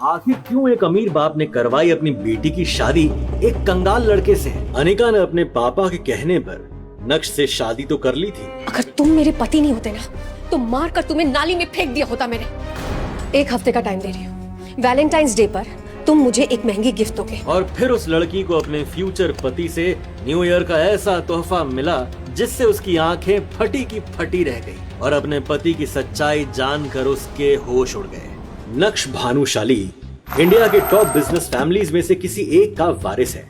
आखिर क्यों एक अमीर बाप ने करवाई अपनी बेटी की शादी एक कंगाल लड़के से? अनिका ने अपने पापा के कहने पर नक्श से शादी तो कर ली थी। अगर तुम मेरे पति नहीं होते ना तो मार कर तुम्हें नाली में फेंक दिया होता मैंने। 1 हफ्ते का टाइम दे रही हूँ, वैलेंटाइंस डे पर तुम मुझे एक महंगी गिफ्ट दोगे। और फिर उस लड़की को अपने फ्यूचर पति से न्यू ईयर का ऐसा तोहफा मिला जिससे उसकी आंखें फटी की फटी रह गई और अपने पति की सच्चाई जानकर उसके होश उड़ गए। नक्श भानुशाली इंडिया के टॉप बिजनेस फैमिलीज में से किसी एक का वारिस है,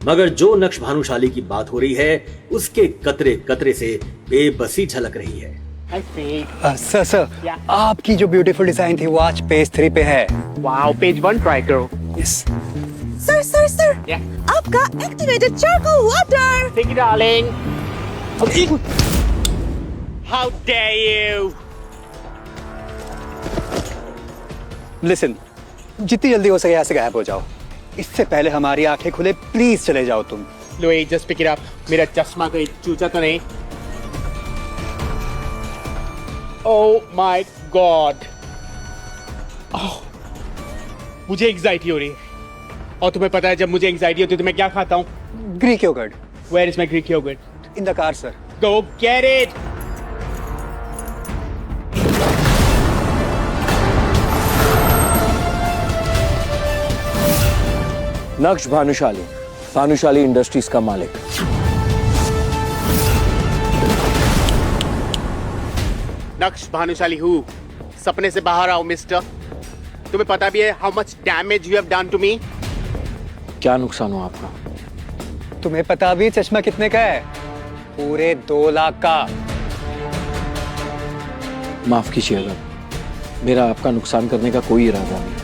मगर जो नक्श भानुशाली की बात हो रही है उसके कतरे कतरे से बेबसी झलक रही है। सर आपकी जो ब्यूटीफुल डिजाइन थी वो आज पेज 3 पे है। वाओ, पेज 1 ट्राई करो। यस सर आपका activated charcoal water. Take it, darling. How dare you? Listen, जितनी जल्दी हो सके यहाँ से गायब हो जाओ, इससे पहले हमारी आंखें खुले प्लीज चले जाओ तुम। Louis, just pick it up. मेरा चश्मा कहीं चूचा तो नहीं? Oh my God. Oh, मुझे एंजाइटी हो रही है। और तुम्हें पता है जब मुझे एंजाइटी होती है तो मैं क्या खाता हूँ? Greek yogurt. Where is my Greek yogurt? In the car sir. Go get it. नक्श भानुशाली, भानुशाली इंडस्ट्रीज का मालिक। नक्श भानुशाली हूँ, सपने से बाहर आओ मिस्टर। तुम्हें पता भी है how much damage you have done to me? क्या नुकसान हुआ आपका? तुम्हें पता भी चश्मा कितने का है? पूरे 2 लाख का। माफ कीजिएगा, मेरा आपका नुकसान करने का कोई इरादा नहीं।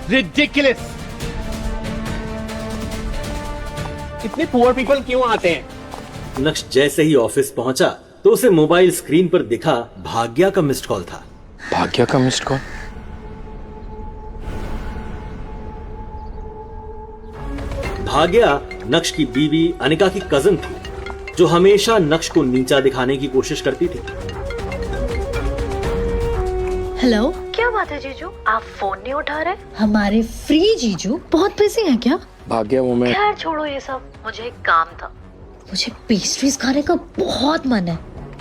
Ridiculous! इतने पुअर पीपल क्यों आते हैं? नक्श जैसे ही ऑफिस पहुंचा तो उसे मोबाइल स्क्रीन पर दिखा भाग्या का मिस्ड कॉल था। भाग्या का मिस्ड कॉल? भाग्या नक्श की बीवी अनिका की कजन थी जो हमेशा नक्श को नीचा दिखाने की कोशिश करती थी। हेलो, क्या बात है जीजू, आप फोन नहीं उठा रहे? हमारे फ्री जीजू बहुत बिजी हैं क्या? भाग्या वो मैं खैर छोड़ो ये सब, मुझे एक काम था। मुझे पेस्ट्रीज खाने का बहुत मन है,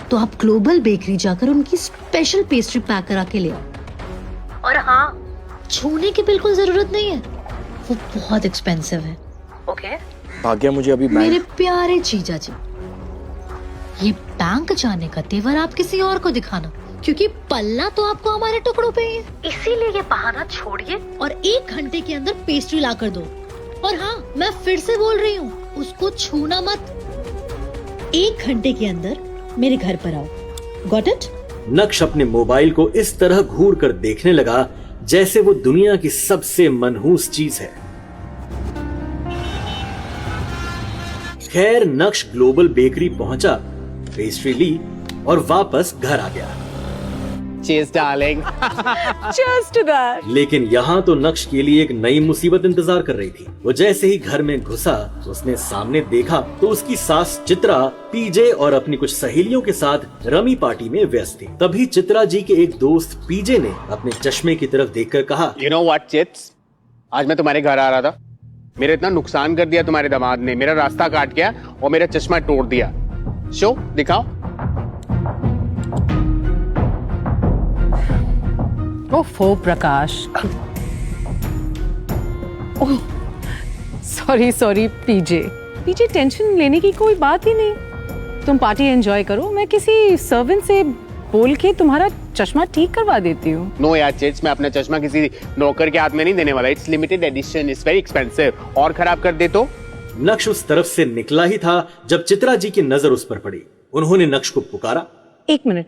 तो आप ग्लोबल बेकरी जाकर उनकी स्पेशल पेस्ट्री पैक करा के ले आओ। और हाँ, छूने की बिल्कुल जरूरत नहीं है, वो बहुत एक्सपेंसिव है। ओके। भाग्या मुझे अभी मेरे बैंक प्यारे जीजा जी, ये बैंक जाने का तेवर आप किसी और को दिखाना, क्योंकि पल्ला तो आपको हमारे टुकड़ों पे ही है। इसीलिए ये बहाना छोड़िए और 1 घंटे के अंदर पेस्ट्री ला कर दो। और हाँ, मैं फिर से बोल रही हूँ, उसको छूना मत। 1 घंटे के अंदर मेरे घर पर आओ। Got it? नक्श अपने मोबाइल को इस तरह घूर कर देखने लगा जैसे वो दुनिया की सबसे मनहूस चीज है। खैर नक्श ग्लोबल बेकरी पहुंचा, पेस्ट्री ली और वापस घर आ गया। Cheers, darling. Cheers to that. लेकिन यहाँ तो नक्श के लिए एक नई मुसीबत इंतजार कर रही थी। वो जैसे ही घर में घुसा उसने सामने देखा तो उसकी सास चित्रा पीजे और अपनी कुछ सहेलियों के साथ रमी पार्टी में व्यस्त थी। तभी चित्रा जी के एक दोस्त पीजे ने अपने चश्मे की तरफ देखकर कहा, You know what, Chits? आज मैं तुम्हारे घर आ रहा था, मेरा इतना नुकसान कर दिया तुम्हारे दामाद ने, मेरा रास्ता काट गया और मेरा चश्मा तोड़ दिया। शो दिखाओ। ओफो प्रकाश। ओह, सॉरी पीजे टेंशन लेने की कोई बात ही नहीं। तुम पार्टी एंजॉय करो, मैं किसी सर्वेंट से बोल के तुम्हारा चश्मा ठीक करवा देती हूँ। नो यार चिट्स, मैं अपना चश्मा किसी नौकर के हाथ में नहीं देने वाला। It's limited edition, it's very expensive. और खराब कर दे तो? नक्श उस तरफ से निकला ही था जब चित्रा जी की नजर उस पर पड़ी। उन्होंने नक्श को पुकारा, 1 मिनट,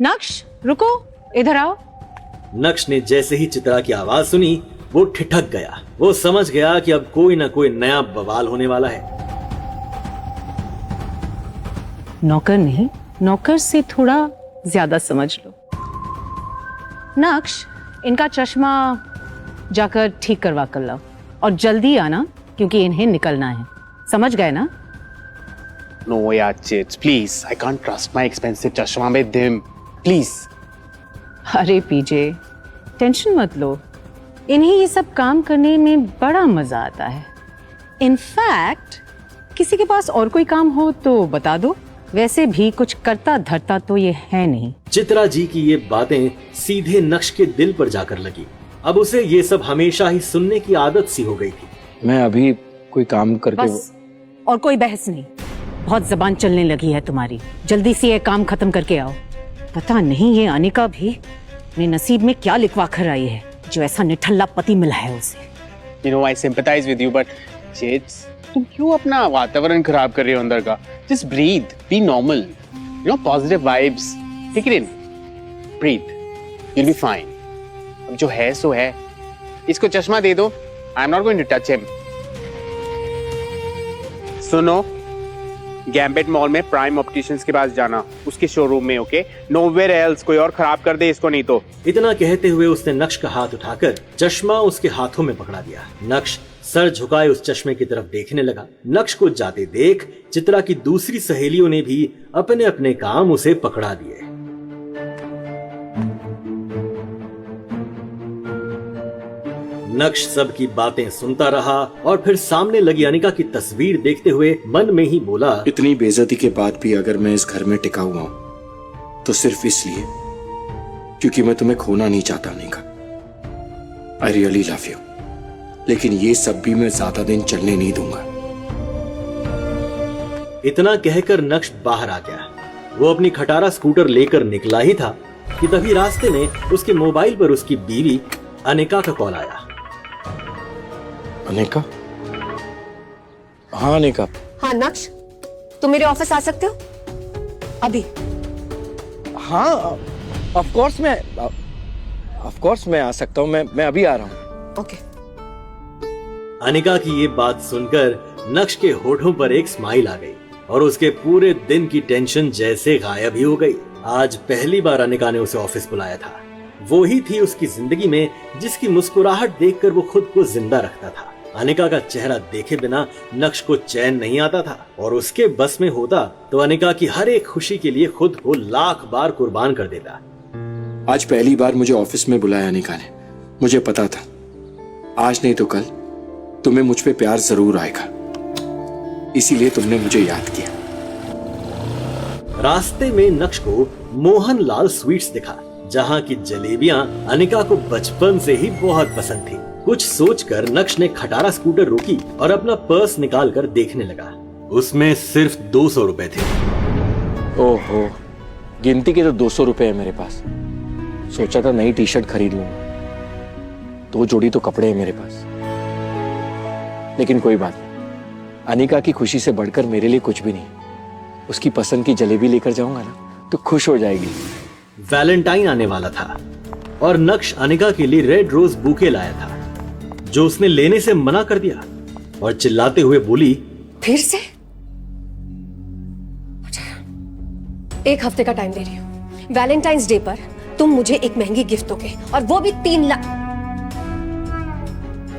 नक्श रुको, इधर आओ। नक्श ने जैसे ही चित्रा की आवाज सुनी वो ठिठक गया। वो समझ गया कि अब कोई ना कोई नया बवाल होने वाला है। नौकर नहीं, नौकर से थोड़ा ज्यादा समझ लो। नक्श, इनका चश्मा जाकर ठीक करवा कर लाओ और जल्दी आना क्योंकि इन्हें निकलना है। समझ गए ना? नो यार chits, please, I can't trust my expensive चश्मा विद हिम, प्लीज। अरे पीजे, टेंशन मत लो, इन्हें ये सब काम करने में बड़ा मजा आता है। इनफैक्ट किसी के पास और कोई काम हो तो बता दो, वैसे भी कुछ करता धरता तो ये है नहीं। चित्रा जी की ये बातें सीधे नक्श के दिल पर जाकर लगी। अब उसे ये सब हमेशा ही सुनने की आदत सी हो गई थी। मैं अभी कोई काम करके बस, और कोई बहस नहीं। बहुत जबान चलने लगी है तुम्हारी, जल्दी से ये काम खत्म करके आओ। पता नहीं ये अनिका भी अपने नसीब में क्या लिखवा कर आई है जो ऐसा निठल्ला पति मिला है उसे। You know, I sympathize with you, but Jits, तुम क्यों अपना वातावरण खराब कर रहे हो अंदर का? Just breathe, be normal. You know, positive vibes. Take it in. Breathe. You'll be fine. अब जो है सो है। इसको चश्मा दे दो। I'm not going to touch him. सुनो, गैम्बेट मॉल में प्राइम ऑप्टिशियंस के पास जाना, उसके शोरूम में, ओके? नोवेयर एल्स, कोई और खराब कर दे इसको नहीं तो। इतना कहते हुए उसने नक्श का हाथ उठाकर चश्मा उसके हाथों में पकड़ा दिया। नक्श सर झुकाए उस चश्मे की तरफ देखने लगा। नक्श को जाते देख चित्रा की दूसरी सहेलियों ने भी अपने अपने काम उसे पकड़ा दिए। नक्श सबकी बातें सुनता रहा और फिर सामने लगी अनिका की तस्वीर देखते हुए मन में ही बोला, इतनी बेइज्जती के बाद भी अगर मैं इस घर में टिका हुआ हूं तो सिर्फ इसलिए क्योंकि मैं तुम्हें खोना नहीं चाहता Anika. I really love you, लेकिन ये सब भी मैं ज्यादा दिन चलने नहीं दूंगा। इतना कहकर नक्श बाहर आ गया। वो अपनी खटारा स्कूटर लेकर निकला ही था कि तभी रास्ते में उसके मोबाइल पर उसकी बीवी अनिका का कॉल आया। अनिका? हाँ अनिका। हाँ नक्श, तुम मेरे ऑफिस आ सकते हो अभी? हाँ ऑफ कोर्स मैं आ सकता हूँ। मैं अभी आ रहा हूँ। ओके। अनिका की ये बात सुनकर नक्श के होठों पर एक स्माइल आ गई और उसके पूरे दिन की टेंशन जैसे गायब ही हो गई। आज पहली बार अनिका ने उसे ऑफिस बुलाया था। वो ही थी उसकी जिंदगी में जिसकी मुस्कुराहट देखकर वो खुद को जिंदा रखता था। अनिका का चेहरा देखे बिना नक्श को चैन नहीं आता था और उसके बस में होता तो अनिका की हर एक खुशी के लिए खुद को लाख बार कुर्बान कर देता। आज पहली बार मुझे ऑफिस में बुलाया अनिका ने। मुझे पता था आज नहीं तो कल तुम्हें मुझ पे प्यार जरूर आएगा, इसीलिए तुमने मुझे याद किया। रास्ते में नक्श को मोहन लाल स्वीट्स दिखा, जहाँ की जलेबियां अनिका को बचपन से ही बहुत पसंद थी। कुछ सोचकर नक्श ने खटारा स्कूटर रोकी और अपना पर्स निकालकर देखने लगा। उसमें सिर्फ 200 रुपए थे। ओहो, गिनती के तो 200 रुपए है मेरे पास। सोचा था नई टी शर्ट खरीद लूंगा, 2 जोड़ी तो कपड़े हैं मेरे पास। लेकिन कोई बात नहीं, अनिका की खुशी से बढ़कर मेरे लिए कुछ भी नहीं। उसकी पसंद की जलेबी लेकर जाऊंगा ना तो खुश हो जाएगी। वैलेंटाइन आने वाला था और नक्श अनिका के लिए रेड रोज बुके लाया था, जो उसने लेने से मना कर दिया और चिल्लाते हुए बोली, फिर से? एक हफ्ते का टाइम दे रही हूँ। वैलेंटाइंस डे पर तुम मुझे एक महंगी गिफ्ट दोगे और वो भी 3 लाख।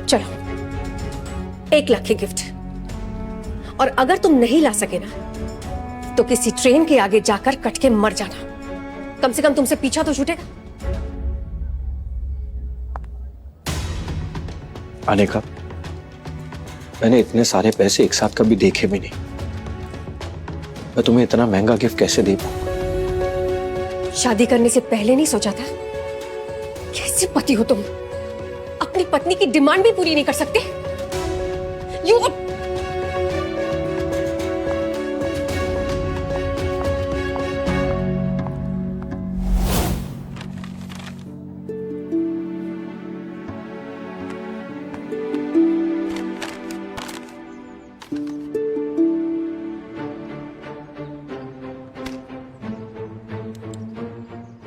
चलो 1 लाख की गिफ्ट। और अगर तुम नहीं ला सके ना तो किसी ट्रेन के आगे जाकर कट के मर जाना। कम से कम तुमसे पीछा तो छूटेगा। अनिका, मैंने इतने सारे पैसे एक साथ कभी देखे भी नहीं। मैं तुम्हें इतना महंगा गिफ्ट कैसे दे पाऊं? शादी करने से पहले नहीं सोचा था? कैसे पति हो तुम? अपनी पत्नी की डिमांड भी पूरी नहीं कर सकते? यू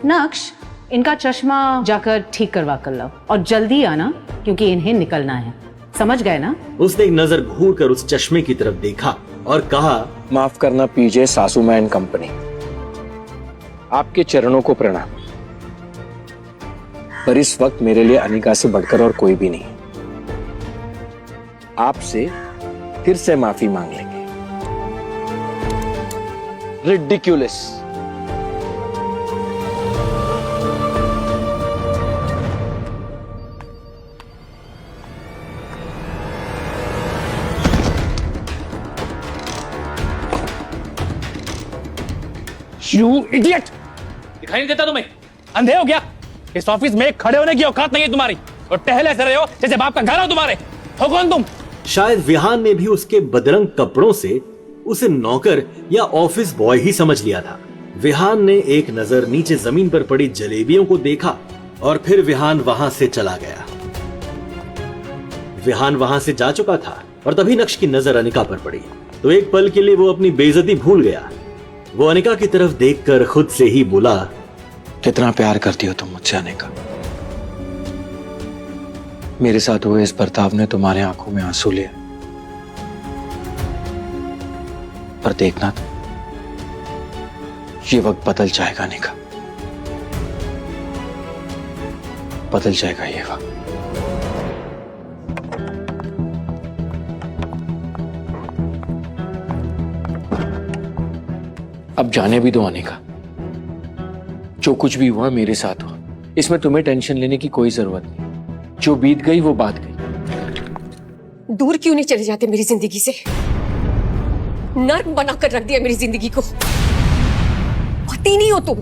नक्श, इनका चश्मा जाकर ठीक करवा कर लाओ और जल्दी आना क्योंकि इन्हें निकलना है। समझ गए ना? उसने एक नजर घूरकर उस चश्मे की तरफ देखा और कहा, माफ करना पीजे सासू मां एंड कंपनी, आपके चरणों को प्रणाम, पर इस वक्त मेरे लिए अनिका से बढ़कर और कोई भी नहीं। आपसे फिर से माफी मांग लेंगे। रिडिक्युलस। You idiot! दिखाई नहीं देता तुम्हें? अंधे हो क्या? इस ऑफिस में खड़े होने की औकात नहीं है तुम्हारी और टहले ऐसे रहे हो जैसे बाप का घर हो तुम्हारे। हो कौन तुम? शायद विहान ने भी उसके बदरंग कपड़ों से उसे नौकर या ऑफिस बॉय ही समझ लिया था। विहान ने एक नजर नीचे जमीन पर पड़ी जलेबियों को देखा और फिर विहान वहां से चला गया। विहान वहां से जा चुका था और तभी नक्श की नजर अनिका पर पड़ी तो एक पल के लिए वो अपनी बेइज्जती भूल गया। वो अनिका की तरफ देखकर खुद से ही बोला, कितना प्यार करती हो तुम मुझसे अनिका। मेरे साथ हुए इस बर्ताव ने तुम्हारे आंखों में आंसू लिए, पर देखना तो ये वक्त बदल जाएगा अनिका, बदल जाएगा ये वक्त। अब जाने भी दो अनिका, जो कुछ भी हुआ मेरे साथ हुआ, इसमें तुम्हें टेंशन लेने की कोई जरूरत नहीं। जो बीत गई वो बात गई। दूर क्यों नहीं चले जाते मेरी जिंदगी से? नर्क बनाकर रख दिया मेरी जिंदगी को। पति नहीं हो तुम,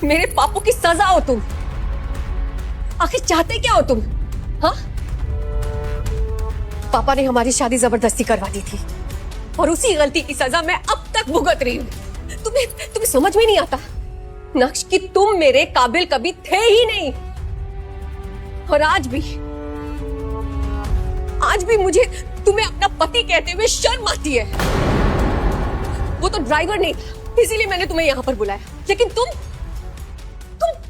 मेरे पापों की सजा हो तुम। आखिर चाहते क्या हो तुम? हाँ, पापा ने हमारी शादी जबरदस्ती करवा दी थी और उसी गलती की सजा मैं अब तक भुगत रही हूं। तुम्हें समझ में नहीं आता नक्श कि तुम मेरे काबिल कभी थे ही नहीं। और आज भी मुझे तुम्हें अपना पति कहते हुए शर्म आती है। वो तो ड्राइवर नहीं था, इसीलिए मैंने तुम्हें यहां पर बुलाया। लेकिन तुम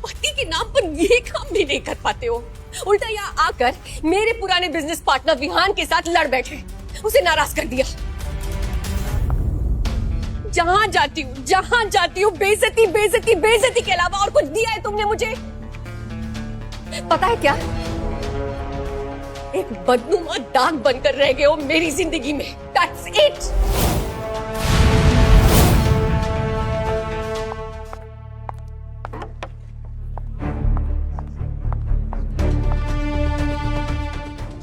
पति के नाम पर ये काम भी नहीं कर पाते हो। उल्टा यहाँ आकर मेरे पुराने बिजनेस पार्टनर विहान के साथ लड़ बैठे, उसे नाराज कर दिया। जहां जाती हूँ बेइज्जती के अलावा और कुछ दिया है तुमने मुझे? पता है क्या, एक बदनुमा दाग बनकर रह गए हो मेरी जिंदगी में। That's it.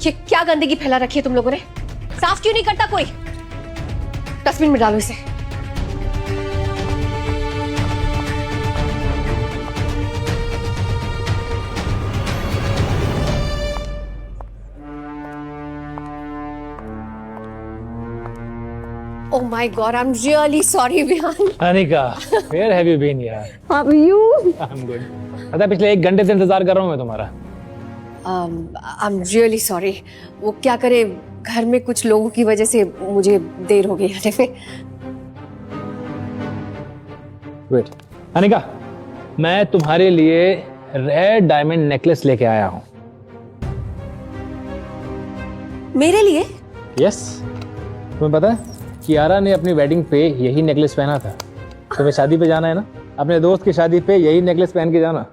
ये क्या गंदगी फैला रखी है तुम लोगों ने? साफ क्यों नहीं करता कोई? डस्टबिन में डालो इसे। Oh my God, I'm really sorry, Vihan. Anika, where have you been यार? How are you? I'm good. पता है पिछले 1 घंटे से इंतजार कर रहा हूँ मैं तुम्हारा। I'm really sorry. वो क्या करे, घर में कुछ लोगों की वजह से मुझे देर हो गई आने में। Wait, अनिका, मैं तुम्हारे लिए रेड डायमंड नेकलेस लेके आया हूँ। मेरे लिए? Yes, तुम्हें पता है कियारा ने अपनी वेडिंग पे यही नेकलेस पहना था। तुम्हें शादी पे जाना है ना, अपने दोस्त की शादी पे यही नेकलेस पहन के जाना।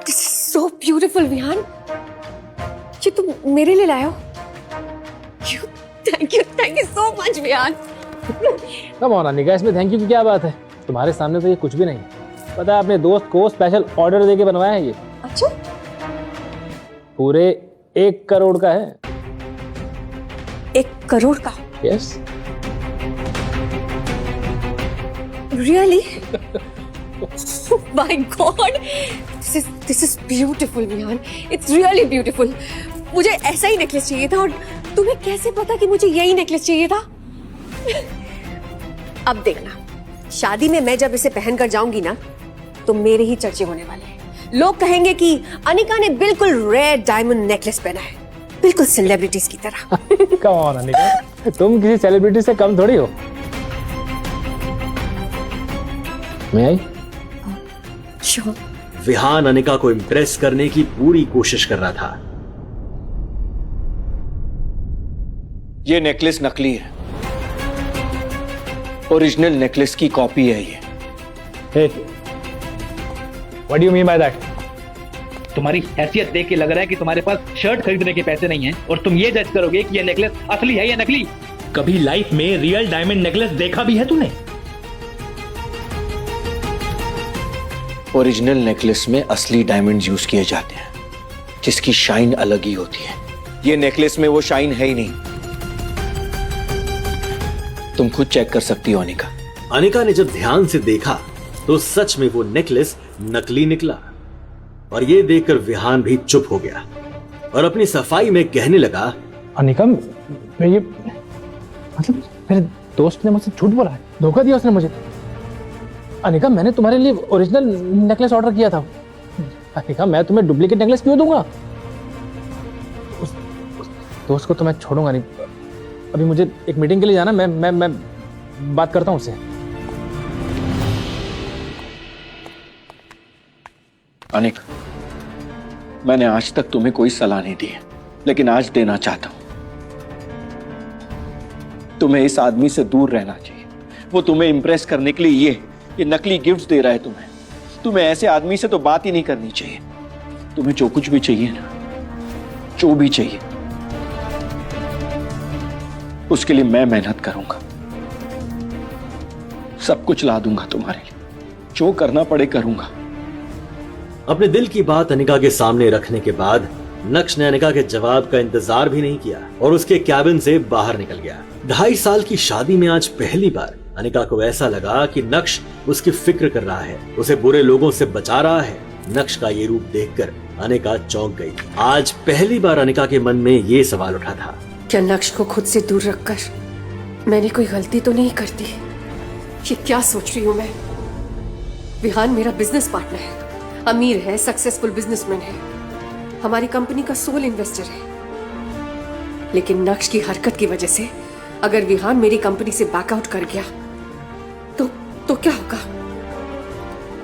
This is so beautiful, Vihaan. ये तुम मेरे लिए लाए हो? Thank you so much, Vihan. Come on Anika, इसमें थैंक यू की क्या बात है? तुम्हारे सामने तो ये कुछ भी नहीं। पता है अपने दोस्त को स्पेशल ऑर्डर देके बनवाया है ये। अच्छा? पूरे 1 करोड़ का है। 1 करोड़ का? Yes. Really? Oh my God! This is beautiful, Vihaan. It's really beautiful. मुझे ऐसा ही नेकलेस चाहिए था। और तुम्हें कैसे पता कि मुझे यही नेकलेस चाहिए था? अब देखना, शादी में मैं जब इसे पहनकर जाऊंगी ना, तो मेरे ही चर्चे होने वाले हैं। लोग कहेंगे कि अनिका ने बिल्कुल रेड डायमंड नेकलेस पहना है, बिल्कुल सेलिब्रिटीज की तरह। कम ऑन अनिका, तुम किसी सेलिब्रिटी से कम थोड़ी हो। मैं आई? Sure. विहान अनिका को इम्प्रेस करने की पूरी कोशिश कर रहा था। ये नेकलेस नकली है, ओरिजिनल नेकलेस की कॉपी है ये। Hey, what do you mean by that? तुम्हारी हैसियत देख के लग रहा है कि तुम्हारे पास शर्ट खरीदने के पैसे नहीं हैं और तुम ये जज करोगे कि ये नेकलेस असली है या नकली। कभी लाइफ में रियल डायमंड नेकलेस देखा भी है तूने? ओरिजिनल नेकलेस में असली डायमंड यूज किए जाते हैं, जिसकी शाइन अलग ही होती है। ये नेकलेस में वो शाइन है ही नहीं। तुम खुद चेक कर सकती हो अनिका। अनिका ने जब ध्यान से देखा तो सच में वो नेकलेस नकली निकला और ये देखकर विहान भी चुप हो गया और अपनी सफाई में कहने लगा, अनिका, मैं ये मतलब मेरे दोस्त ने मुझसे झूठ बोला है, धोखा दिया उसने मुझे। अनिका, मैंने तुम्हारे लिए ओरिजिनल नेकलेस ऑर्डर किया था। अनिका, मैं तुम्हें डुप्लीकेट नेकलेस क्यों दूंगा? उस दोस्त को तो मैं छोड़ूंगा नहीं। अभी मुझे एक मीटिंग के लिए जाना, मैं बात करता हूं उससे। अनिका, मैंने आज तक तुम्हें कोई सलाह नहीं दी है, लेकिन आज देना चाहता हूं। तुम्हें इस आदमी से दूर रहना चाहिए। वो तुम्हें इंप्रेस करने के लिए ये नकली गिफ्ट्स दे रहा है तुम्हें। तुम्हें ऐसे आदमी से तो बात ही नहीं करनी चाहिए। तुम्हें जो कुछ भी चाहिए ना, जो भी चाहिए, उसके लिए मैं मेहनत करूंगा, सब कुछ ला दूंगा तुम्हारे लिए, जो करना पड़े करूंगा। अपने दिल की बात अनिका के सामने रखने के बाद नक्श ने अनिका के जवाब का इंतजार भी नहीं किया और उसके कैबिन से बाहर निकल गया। 2.5 साल की शादी में आज पहली बार अनिका को ऐसा लगा कि नक्श उसकी फिक्र कर रहा है, उसे बुरे लोगों से बचा रहा है। नक्श का ये रूप देखकर अनिका चौंक गई। आज पहली बार अनिका के मन में ये सवाल उठा था, क्या नक्श को खुद से दूर रखकर मैंने कोई गलती तो नहीं कर दी? ये क्या सोच रही हूँ मैं? विहान मेरा बिजनेस पार्टनर है, अमीर है, सक्सेसफुल बिजनेसमैन है, हमारी कंपनी का सोल इन्वेस्टर है। लेकिन नक्श की हरकत की वजह से अगर विहान मेरी कंपनी से बैकआउट कर गया तो क्या होगा?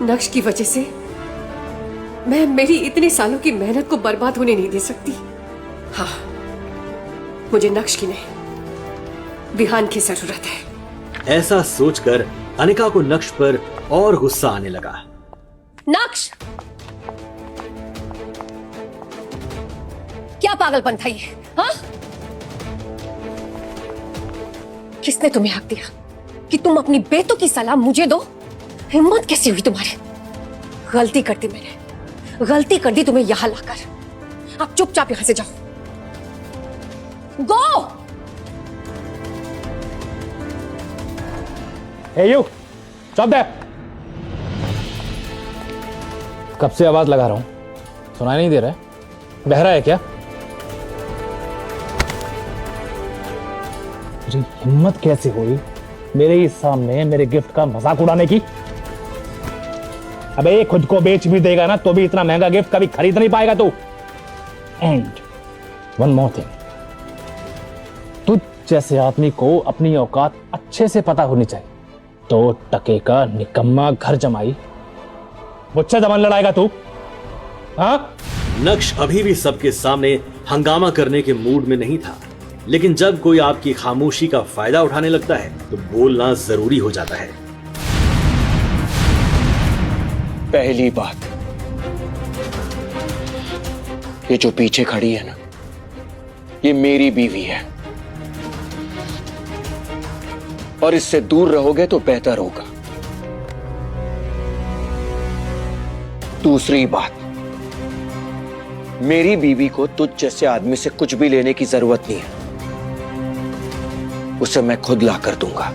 नक्श की वजह से मैं मेरी इतने सालों की मेहनत को बर्बाद होने नहीं दे सकती। हाँ, मुझे नक्श की नहीं, विहान की जरूरत है। ऐसा सोचकर अनिका को नक्श पर और गुस्सा आने लगा। नक्श, क्या पागलपन था ये? हाँ, किसने तुम्हें हक दिया कि तुम अपनी बेटों की सलाह मुझे दो? हिम्मत कैसी हुई तुम्हारी? गलती कर दी मैंने, गलती कर दी तुम्हें यहां लाकर। आप चुपचाप यहां से जाओ। गो! Hey you, stop there! कब से आवाज लगा रहा हूं, सुनाई नहीं दे रहा है? बहरा है क्या? मुझे हिम्मत कैसे हुई मेरे ही सामने मेरे गिफ्ट का मजाक उड़ाने की? अबे खुद को बेच भी देगा ना तो भी इतना महंगा गिफ्ट कभी खरीद नहीं पाएगा तू। एंड वन मोर थिंग, तुझ जैसे आदमी को अपनी औकात अच्छे से पता होनी चाहिए। तो टके का निकम्मा घर जमाई, मुझसे जबान लड़ाएगा तू? हाँ? नक्श अभी भी सबके सामने हंगामा करने के मूड में नहीं था, लेकिन जब कोई आपकी खामोशी का फायदा उठाने लगता है तो बोलना जरूरी हो जाता है। पहली बात, ये जो पीछे खड़ी है ना, ये मेरी बीवी है और इससे दूर रहोगे तो बेहतर होगा। दूसरी बात, मेरी बीवी को तुझ जैसे आदमी से कुछ भी लेने की जरूरत नहीं है, उसे मैं खुद ला कर दूंगा।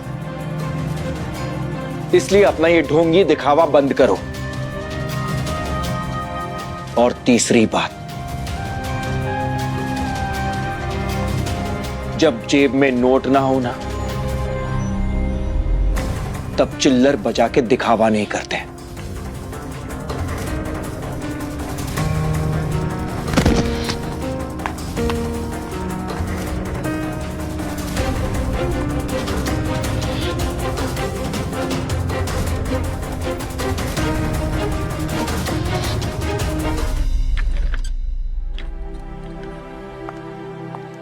इसलिए अपना ये ढोंगी दिखावा बंद करो। और तीसरी बात, जब जेब में नोट ना हो ना, तब चिल्लर बजा के दिखावा नहीं करते।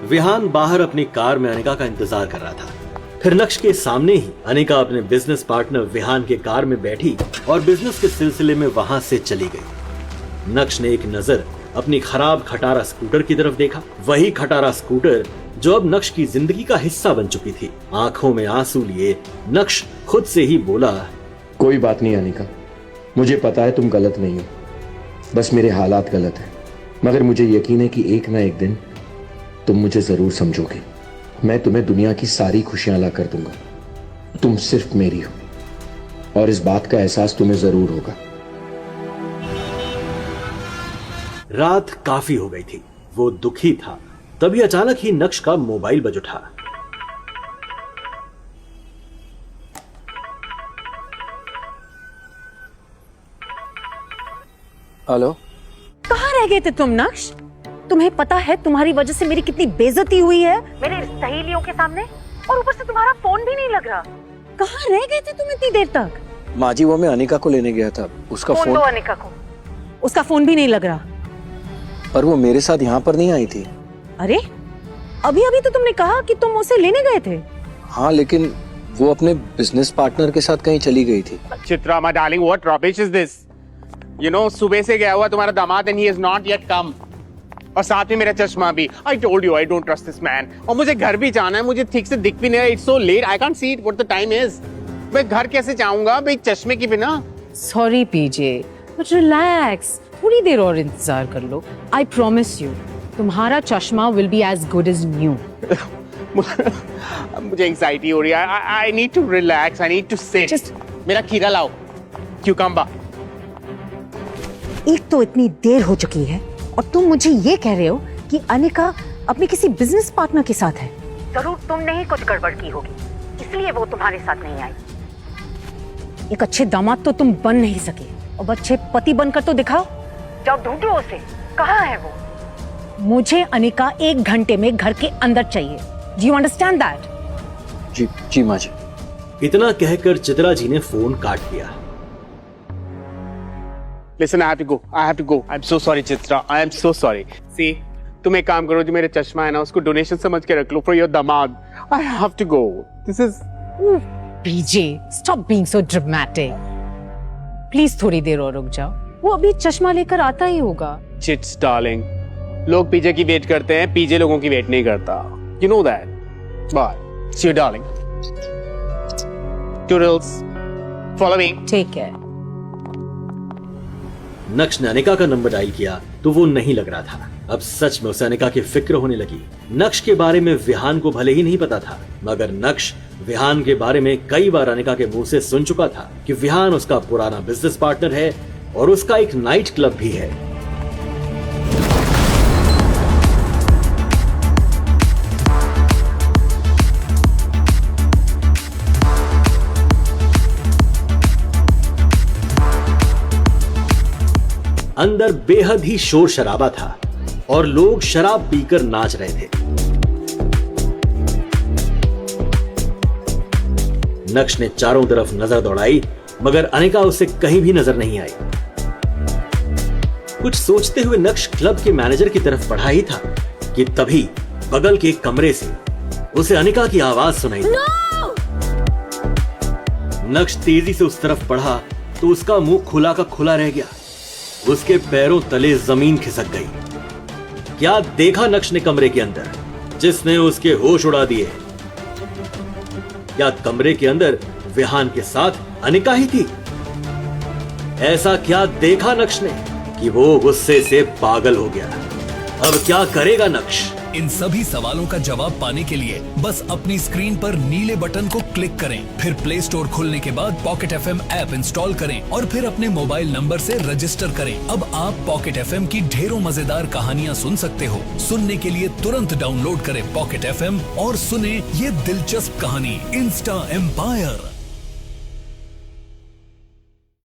विहान बाहर अपनी कार में अनिका का इंतजार कर रहा था। फिर नक्श के सामने ही अनिका अपने बिजनेस पार्टनर विहान के कार में बैठी और बिजनेस के सिलसिले में वहां से चली गई। नक्श ने एक नजर अपनी खराब खटारा स्कूटर की तरफ देखा, वही खटारा स्कूटर जो अब नक्श की जिंदगी का हिस्सा बन चुकी थी। आंखों में आंसू लिए नक्श खुद से ही बोला, कोई बात नहीं अनिका, मुझे पता है तुम गलत नहीं हो, बस मेरे हालात गलत हैं, मगर मुझे यकीन है कि एक ना एक दिन तुम मुझे जरूर समझोगे। मैं तुम्हें दुनिया की सारी खुशियां ला कर दूंगा। तुम सिर्फ मेरी हो, और इस बात का एहसास तुम्हें जरूर होगा। रात काफी हो गई थी, वो दुखी था। तभी अचानक ही नक्श का मोबाइल बज उठा। हेलो, कहाँ रह गए थे तुम नक्श? तुम्हें पता है तुम्हारी वजह से मेरी कितनी बेइज्जती हुई है मेरे सहेलियों के सामने, और ऊपर से तुम्हारा फोन भी नहीं लग रहा। कहाँ रह गए थे तुम इतनी देर तक? माँ जी वो मैं अनिका को लेने गया था, उसका फोन फोन दो अनिका को। उसका फोन भी नहीं लग रहा। पर वो मेरे साथ यहाँ पर नहीं आई थी। अरे अभी अभी तो तुमने कहा कि तुम उसे लेने गए थे। हाँ लेकिन वो अपने बिजनेस पार्टनर के साथ कहीं चली गई थी। Chitra my darling, what rubbish is this? You know, सुबह से गया हुआ तुम्हारा दामाद and he is not yet कम, और साथ में मेरा चश्मा भी। I told you I don't trust this man. और मुझे घर भी जाना है, मुझे ठीक से दिख भी नहीं रहा। It's so let, I can't see it what the time is. मैं घर कैसे जाऊंगा भाई चश्मे के बिना? सॉरी पीजे, बट रिलैक्स, थोड़ी देर और इंतजार कर लो। आई प्रॉमिस यू तुम्हारा चश्मा will be as good as new. मुझे एंजाइटी हो रही है। I need to relax, I need to sit. मेरा खीरा लाओ, क्यूकम्बर। एक तो इतनी देर हो चुकी है और तुम मुझे ये कह रहे हो कि अनिका अपने किसी बिजनेस पार्टनर के साथ है। जरूर तुमने ही कुछ गड़बड़ की होगी, इसलिए वो तुम्हारे साथ नहीं आई। एक अच्छे दामाद तो तुम बन नहीं सके, अब अच्छे पति बनकर तो दिखाओ। जाओ ढूंढो उसे, कहाँ है वो? मुझे अनिका 1 घंटे में घर के अंदर चाहिए। Do you understand that? जी जी माँ जी। इतना कहकर चित्रा जी ने फोन काट दिया। Listen, I have to go. I have to go. I'm so sorry, Chitra. I am so sorry. See, तुम एक काम करो, जो मेरे चश्मा है ना उसको डोनेशन समझ के रख लो for your दामाद. I have to go. This is. PJ, stop being so dramatic. Please थोड़ी देर और रुक जाओ, वो अभी चश्मा लेकर आता ही होगा। Chits, darling. लोग पीजे की वेट करते हैं, पीजे लोगों की वेट नहीं करता. You know that. Bye. See you, darling. Toodles. Follow me. Take care. नक्श ने अनिका का नंबर डायल किया तो वो नहीं लग रहा था। अब सच में उसे अनिका की फिक्र होने लगी। नक्श के बारे में विहान को भले ही नहीं पता था, मगर नक्श विहान के बारे में कई बार अनिका के मुंह से सुन चुका था कि विहान उसका पुराना बिजनेस पार्टनर है और उसका एक नाइट क्लब भी है। अंदर बेहद ही शोर शराबा था और लोग शराब पीकर नाच रहे थे। नक्श ने चारों तरफ नजर दौड़ाई, मगर अनिका उसे कहीं भी नजर नहीं आई। कुछ सोचते हुए नक्श क्लब के मैनेजर की तरफ बढ़ा ही था कि तभी बगल के कमरे से उसे अनिका की आवाज सुनाई दी। नक्श तेजी से उस तरफ बढ़ा तो उसका मुंह खुला का खुला रह गया। उसके पैरों तले जमीन खिसक गई। क्या देखा नक्श ने कमरे के अंदर, जिसने उसके होश उड़ा दिए? क्या कमरे के अंदर विहान के साथ अनिका ही थी? ऐसा क्या देखा नक्श ने कि वो गुस्से से पागल हो गया? अब क्या करेगा नक्श? इन सभी सवालों का जवाब पाने के लिए बस अपनी स्क्रीन पर नीले बटन को क्लिक करें, फिर प्ले स्टोर खोलने के बाद पॉकेट FM ऐप इंस्टॉल करें और फिर अपने मोबाइल नंबर से रजिस्टर करें। अब आप पॉकेट FM की ढेरों मजेदार कहानियां सुन सकते हो। सुनने के लिए तुरंत डाउनलोड करें पॉकेट FM और सुने ये दिलचस्प कहानी इंस्टा एम्पायर।